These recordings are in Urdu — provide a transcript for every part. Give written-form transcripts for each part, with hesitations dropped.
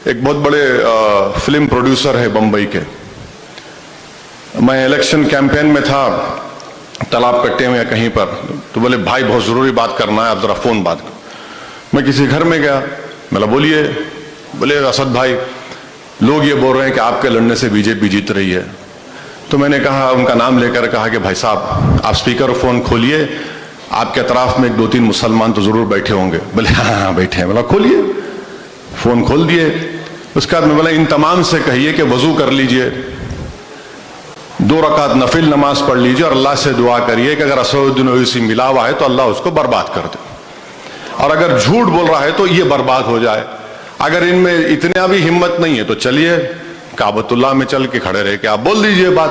ایک بہت بڑے فلم پروڈیوسر ہے بمبئی کے. میں الیکشن کیمپین میں تھا تالاب کٹے میں یا کہیں پر, تو بولے بھائی بہت ضروری بات کرنا ہے, آپ ذرا فون بات کرو. میں کسی گھر میں گیا, میں بولیے. بولے اسد بھائی لوگ یہ بول رہے ہیں کہ آپ کے لڑنے سے بی جے پی جیت رہی ہے. تو میں نے کہا, ان کا نام لے کر کہا کہ بھائی صاحب آپ اسپیکر فون کھولیے, آپ کے اطراف میں 2-3 مسلمان تو ضرور بیٹھے ہوں گے. بولے ہاں بیٹھے ہیں. بولا کھولیے. فون کھول دیے. اس کے بعد میں بولا ان تمام سے کہیے کہ وضو کر لیجئے, 2 رکعت نفل نماز پڑھ لیجئے, اور اللہ سے دعا کریے کہ اگر اسدالدین اویسی ملا ہوا ہے تو اللہ اس کو برباد کر دے, اور اگر جھوٹ بول رہا ہے تو یہ برباد ہو جائے. اگر ان میں اتنا بھی ہمت نہیں ہے تو چلیے کعبۃ اللہ میں چل کے کھڑے رہ کے آپ بول دیجئے بات.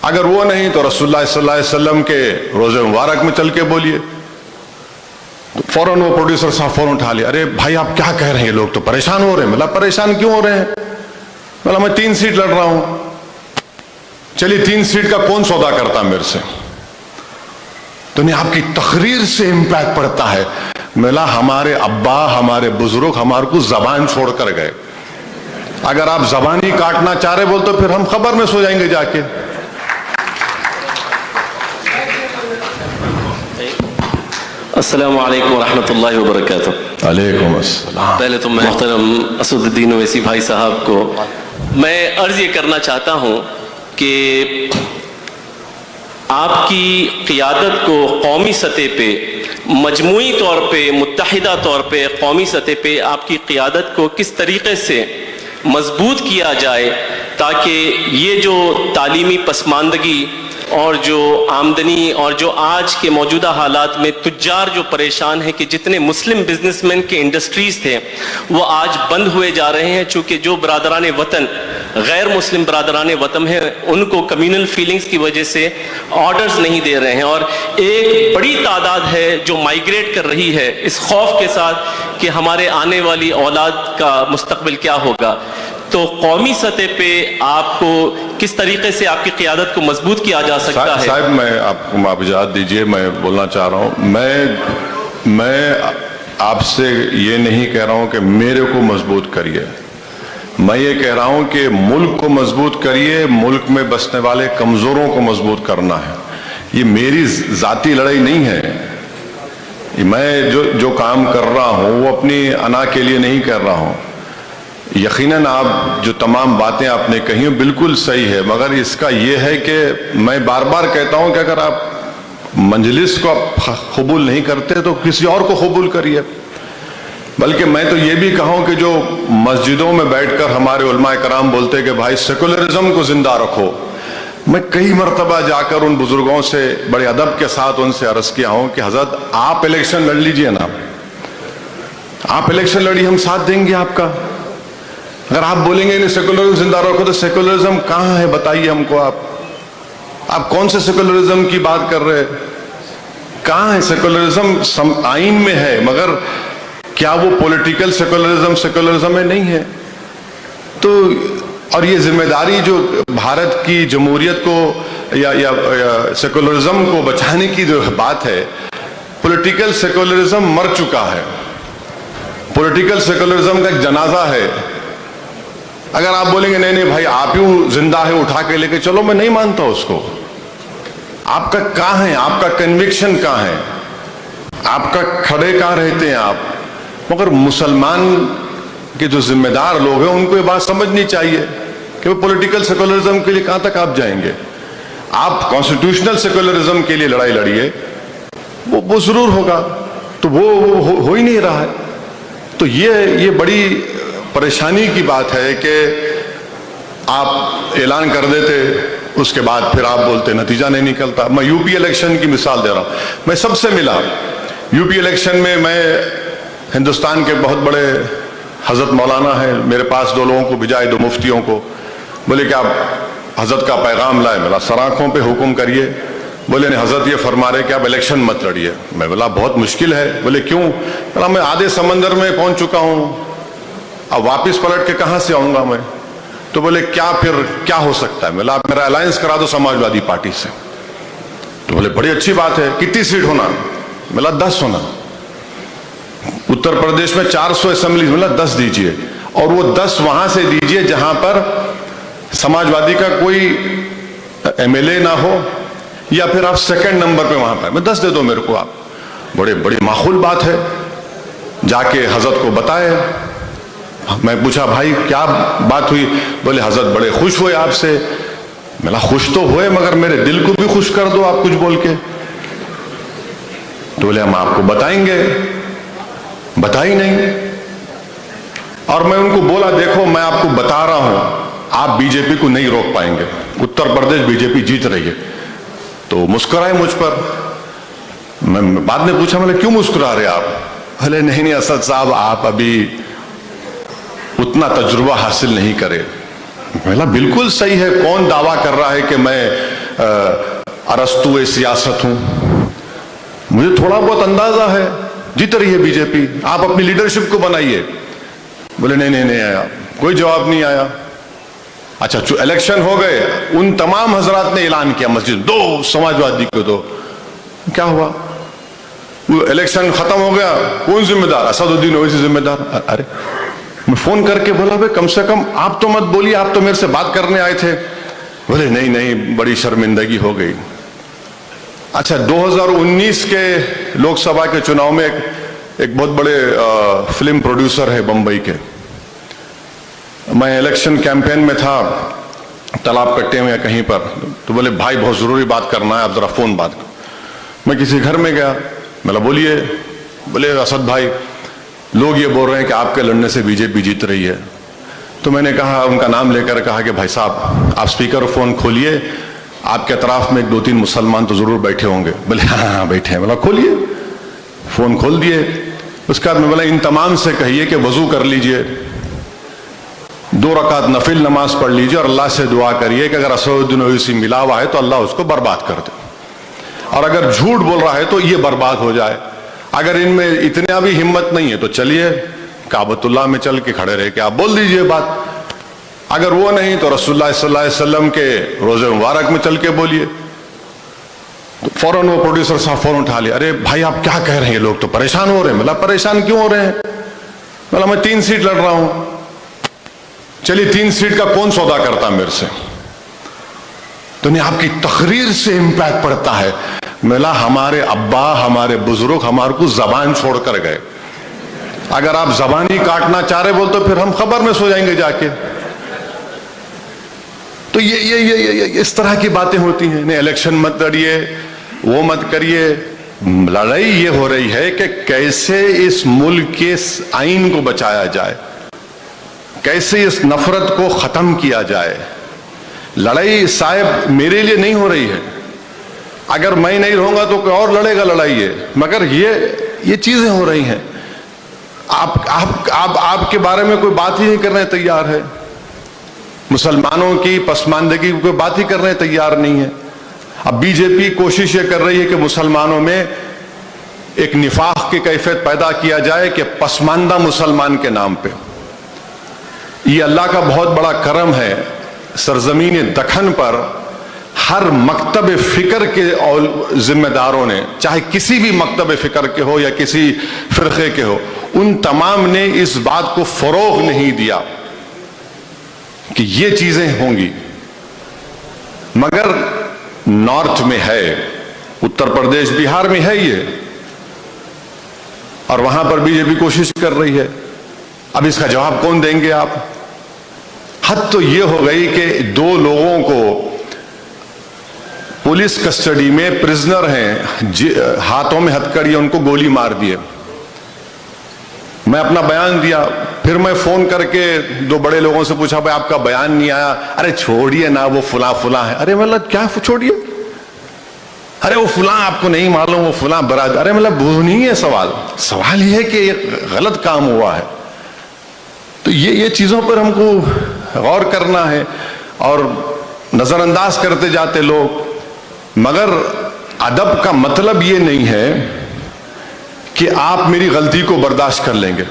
اگر وہ نہیں تو رسول اللہ صلی اللہ علیہ وسلم کے روزے مبارک میں چل کے بولیے. فوراً وہ پروڈیوسر صاحب فوراً اٹھا لیا, ارے بھائی آپ کیا کہہ رہے ہیں, لوگ تو پریشان ہو رہے ہیں. مطلب پریشان کیوں ہو رہے ہیں؟ مطلب میں 3 سیٹ لڑ رہا ہوں. چلیے 3 سیٹ کا کون سودا کرتا میرے سے؟ تو نہیں, آپ کی تقریر سے امپیکٹ پڑتا ہے. ملا ہمارے ابا ہمارے بزرگ ہمارے کو زبان چھوڑ کر گئے. اگر آپ زبانی کاٹنا چاہ رہے بول تو پھر ہم خبر میں سو جائیں گے جا کے. السلام علیکم ورحمۃ اللہ وبرکاتہ. علیکم السلام. پہلے تو میں محترم اسدالدین اویسی بھائی صاحب کو میں عرض یہ کرنا چاہتا ہوں کہ آپ کی قیادت کو قومی سطح پہ, مجموعی طور پہ, متحدہ طور پہ قومی سطح پہ آپ کی قیادت کو کس طریقے سے مضبوط کیا جائے تاکہ یہ جو تعلیمی پسماندگی اور جو آمدنی اور جو آج کے موجودہ حالات میں تجار جو پریشان ہیں کہ جتنے مسلم بزنس مین کے انڈسٹریز تھے وہ آج بند ہوئے جا رہے ہیں, چونکہ جو برادران وطن غیر مسلم برادران وطن ہیں ان کو کمیونل فیلنگز کی وجہ سے آرڈرز نہیں دے رہے ہیں, اور ایک بڑی تعداد ہے جو مائیگریٹ کر رہی ہے اس خوف کے ساتھ کہ ہمارے آنے والی اولاد کا مستقبل کیا ہوگا. تو قومی سطح پہ آپ کو کس طریقے سے آپ کی قیادت کو مضبوط کیا جا سکتا ہے؟ صاحب میں آپ کو معاوضات دیجئے, میں بولنا چاہ رہا ہوں. میں آپ سے یہ نہیں کہہ رہا ہوں کہ میرے کو مضبوط کریے, میں یہ کہہ رہا ہوں کہ ملک کو مضبوط کریے. ملک میں بسنے والے کمزوروں کو مضبوط کرنا ہے. یہ میری ذاتی لڑائی نہیں ہے. میں جو کام کر رہا ہوں وہ اپنی انا کے لیے نہیں کر رہا ہوں. یقیناً آپ جو تمام باتیں آپ نے کہی ہیں بالکل صحیح ہے, مگر اس کا یہ ہے کہ میں بار بار کہتا ہوں کہ اگر آپ مجلس کو آپ قبول نہیں کرتے تو کسی اور کو قبول کریے. بلکہ میں تو یہ بھی کہوں کہ جو مسجدوں میں بیٹھ کر ہمارے علماء کرام بولتے کہ بھائی سیکولرزم کو زندہ رکھو, میں کئی مرتبہ جا کر ان بزرگوں سے بڑے ادب کے ساتھ ان سے عرض کیا ہوں کہ حضرت آپ الیکشن لڑ لیجئے نا, آپ الیکشن لڑی ہم ساتھ دیں گے آپ کا. اگر آپ بولیں گے سیکولرزم زندہ رکھو تو سیکولرزم کہاں ہے بتائیے ہم کو. آپ کون سے سیکولرزم کی بات کر رہے ہیں؟ کہاں ہے سیکولرزم؟ آئین میں ہے, مگر کیا وہ پولیٹیکل سیکولرزم میں نہیں ہے. تو اور یہ ذمہ داری جو بھارت کی جمہوریت کو یا سیکولرزم کو بچانے کی جو بات ہے, پولیٹیکل سیکولرزم مر چکا ہے. پولیٹیکل سیکولرزم کا ایک جنازہ ہے. اگر آپ بولیں گے نہیں بھائی آپ ہی زندہ ہے اٹھا کے لے کے چلو, میں نہیں مانتا اس کو. آپ کا کہاں ہے, آپ کا کنوکشن کہاں ہے, آپ کا کھڑے کہاں رہتے ہیں آپ؟ مگر مسلمان کے جو ذمہ دار لوگ ہیں ان کو یہ بات سمجھنی چاہیے کہ وہ پولیٹیکل سیکولرزم کے لیے کہاں تک آپ جائیں گے. آپ کانسٹیٹیوشنل سیکولرزم کے لیے لڑائی لڑیے, وہ ضرور ہوگا. تو وہ ہو ہی نہیں رہا ہے. تو یہ بڑی پریشانی کی بات ہے کہ آپ اعلان کر دیتے, اس کے بعد پھر آپ بولتے نتیجہ نہیں نکلتا. میں یو پی الیکشن کی مثال دے رہا ہوں. میں سب سے ملا یو پی الیکشن میں ہندوستان کے بہت بڑے حضرت مولانا ہیں, میرے پاس 2 لوگوں کو بھیجائے, 2 مفتیوں کو. بولے کہ آپ حضرت کا پیغام لائے. میرا سر آنکھوں پہ حکم کریے. بولے نہیں حضرت یہ فرما رہے کہ آپ الیکشن مت لڑیے. میں بولا بہت مشکل ہے. بولے کیوں؟ بولا میں آدھے سمندر میں پہنچ چکا ہوں, اب واپس پلٹ کے کہاں سے آؤں گا میں؟ تو بولے کیا پھر کیا ہو سکتا ہے؟ میں بولا آپ میرا الائنس کرا دو سماجوادی پارٹی سے. تو بولے بڑی اچھی بات ہے, کتنی سیٹ ہونا؟ میں بولا 10 ہونا. اتر پردیش میں 400 اسمبلیز, مطلب 10 دیجئے. اور وہ 10 وہاں سے دیجئے جہاں پر سماجوادی کا کوئی MLA نہ ہو، یا پھر آپ سیکنڈ نمبر پہ وہاں پر، میں 10 دے دو میرے کو آپ، بڑی معقول بات ہے، جا کے حضرت کو بتائے۔ میں پوچھا بھائی کیا بات ہوئی؟ بولے حضرت بڑے خوش ہوئے آپ سے۔ میں نے خوش تو ہوئے مگر میرے دل کو بھی خوش کر دو آپ کچھ بول کے۔ تو بولے ہم آپ کو بتائیں گے، بتا ہی نہیں۔ اور میں ان کو بولا دیکھو میں آپ کو بتا رہا ہوں آپ بی جے پی کو نہیں روک پائیں گے، اتر پردیش بی جے پی جیت رہی ہے۔ تو مسکرائے مجھ پر۔ میں بعد میں پوچھا میں نے کیوں مسکرا رہے آپ؟ بولے نہیں اسد صاحب آپ ابھی اتنا تجربہ حاصل نہیں کرے۔ میں نے بالکل صحیح ہے، کون دعویٰ کر رہا ہے کہ میں ارسطو سیاست ہوں؟ مجھے تھوڑا بہت اندازہ ہے، جیت رہی ہے بی جے پی، آپ اپنی لیڈرشپ کو بنائیے۔ بولے نہیں آیا، کوئی جواب نہیں آیا۔ اچھا الیکشن ہو گئے، ان تمام حضرات نے اعلان کیا مسجد دو سماجوادی کو دو۔ کیا ہوا؟ وہ الیکشن ختم ہو گیا، کون ذمہ دار؟ اسد الدین اویسی ذمہ دار۔ ارے میں فون کر کے بولا بھائی کم سے کم آپ تو مت بولیے، آپ تو میرے سے بات کرنے آئے تھے۔ بولے نہیں بڑی شرمندگی ہو گئی۔ اچھا 2019 کے لوک سبھا کے چناؤ میں ایک بہت بڑے فلم پروڈیوسر ہے بمبئی کے، میں الیکشن کیمپین میں تھا تالاب کٹے میں یا کہیں پر، تو بولے بھائی بہت ضروری بات کرنا ہے، آپ ذرا فون بات کرو۔ میں کسی گھر میں گیا، میں بولیے، بولے اسد بھائی لوگ یہ بول رہے ہیں کہ آپ کے لڑنے سے بی جے پی جیت رہی ہے۔ تو میں نے کہا، ان کا نام لے کر کہا کہ بھائی صاحب آپ سپیکر فون کھولیے، آپ کے اطراف میں 2-3 مسلمان تو ضرور بیٹھے ہوں گے۔ بولے ہاں بیٹھے ہیں۔ بولا کھولیے، فون کھول دیے۔ اس کے بعد میں بولا ان تمام سے کہیے کہ وضو کر لیجئے، 2 رکعت نفل نماز پڑھ لیجئے اور اللہ سے دعا کریے کہ اگر اسد الدین اویسی ملا ہوا ہے تو اللہ اس کو برباد کر دے، اور اگر جھوٹ بول رہا ہے تو یہ برباد ہو جائے۔ اگر ان میں اتنا بھی ہمت نہیں ہے تو چلیے کعبۃ اللہ میں چل کے کھڑے رہ کے آپ بول دیجئے بات، اگر وہ نہیں تو رسول اللہ صلی اللہ علیہ وسلم کے روزے مبارک میں چل کے بولیے۔ فوراً وہ پروڈیوسر صاحب فوراً اٹھا لیا، ارے بھائی آپ کیا کہہ رہے ہیں، لوگ تو پریشان ہو رہے ہیں۔ مطلب پریشان کیوں ہو رہے ہیں؟ مطلب میں 3 سیٹ لڑ رہا ہوں، چلیے 3 سیٹ کا کون سودا کرتا میرے سے؟ تو نہیں آپ کی تقریر سے امپیکٹ پڑتا ہے۔ ملا ہمارے ابا ہمارے بزرگ ہمارے کو زبان چھوڑ کر گئے، اگر آپ زبان ہی کاٹنا چاہ رہے بول تو پھر ہم خبر میں سو جائیں گے جا کے۔ تو یہ اس طرح کی باتیں ہوتی ہیں۔ نہیں الیکشن مت لڑیے، وہ مت کریے۔ لڑائی یہ ہو رہی ہے کہ کیسے اس ملک کے آئین کو بچایا جائے، کیسے اس نفرت کو ختم کیا جائے۔ لڑائی صاحب میرے لیے نہیں ہو رہی ہے، اگر میں نہیں رہوں گا تو کوئی اور لڑے گا لڑائی ہے، مگر یہ چیزیں ہو رہی ہیں۔ آپ کے بارے میں کوئی بات ہی نہیں کرنے تیار ہے، مسلمانوں کی پسماندگی کوئی بات ہی کرنے تیار نہیں ہے۔ اب بی جے پی کوشش یہ کر رہی ہے کہ مسلمانوں میں ایک نفاق کی کیفیت پیدا کیا جائے کہ پسماندہ مسلمان کے نام پہ۔ یہ اللہ کا بہت بڑا کرم ہے، سرزمین دکن پر ہر مکتب فکر کے ذمہ داروں نے، چاہے کسی بھی مکتب فکر کے ہو یا کسی فرقے کے ہو، ان تمام نے اس بات کو فروغ نہیں دیا کہ یہ چیزیں ہوں گی۔ مگر نارتھ میں ہے، اتر پردیش بہار میں ہے یہ، اور وہاں پر بی جے پی کوشش کر رہی ہے۔ اب اس کا جواب کون دیں گے آپ؟ حد تو یہ ہو گئی کہ 2 لوگوں کو پولیس کسٹڈی میں پرزنر ہیں، ہاتھوں میں ہتھکڑی، ان کو گولی مار دیے۔ میں اپنا بیان دیا، پھر میں فون کر کے 2 بڑے لوگوں سے پوچھا بھائی آپ کا بیان نہیں آیا۔ ارے چھوڑیے نا وہ فلاں ہے۔ ارے مطلب کیا چھوڑیے؟ ارے وہ فلاں آپ کو نہیں معلوم، وہ فلاں برادر۔ ارے مطلب وہ نہیں ہے سوال یہ ہے کہ یہ غلط کام ہوا ہے۔ تو یہ چیزوں پر ہم کو غور کرنا ہے، اور نظر انداز کرتے جاتے لوگ۔ مگر ادب کا مطلب یہ نہیں ہے کہ آپ میری غلطی کو برداشت کر لیں گے۔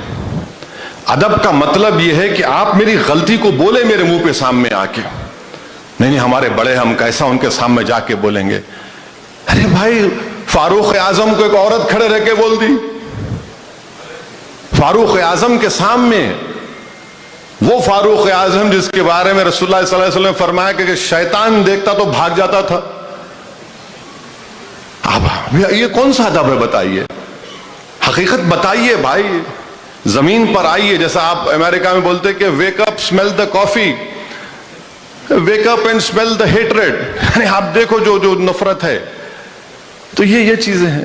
ادب کا مطلب یہ ہے کہ آپ میری غلطی کو بولے میرے منہ پہ سامنے آ کے، نہیں ہمارے بڑے ہم کیسا ان کے سامنے جا کے بولیں گے۔ ارے بھائی فاروق اعظم کو ایک عورت کھڑے رہ کے بول دی، فاروق اعظم کے سامنے وہ فاروق اعظم جس کے بارے میں رسول اللہ صلی اللہ علیہ وسلم نے فرمایا کہ شیطان دیکھتا تو بھاگ جاتا تھا. اب یہ کون سا ادب ہے بتائیے؟ حقیقت بتائیے بھائی. زمین پر آئیے. جیسا آپ امریکہ میں بولتے کہ wake up smell the coffee, wake up and smell the hatred. یعنی آپ دیکھو جو نفرت ہے. تو یہ چیزیں ہیں.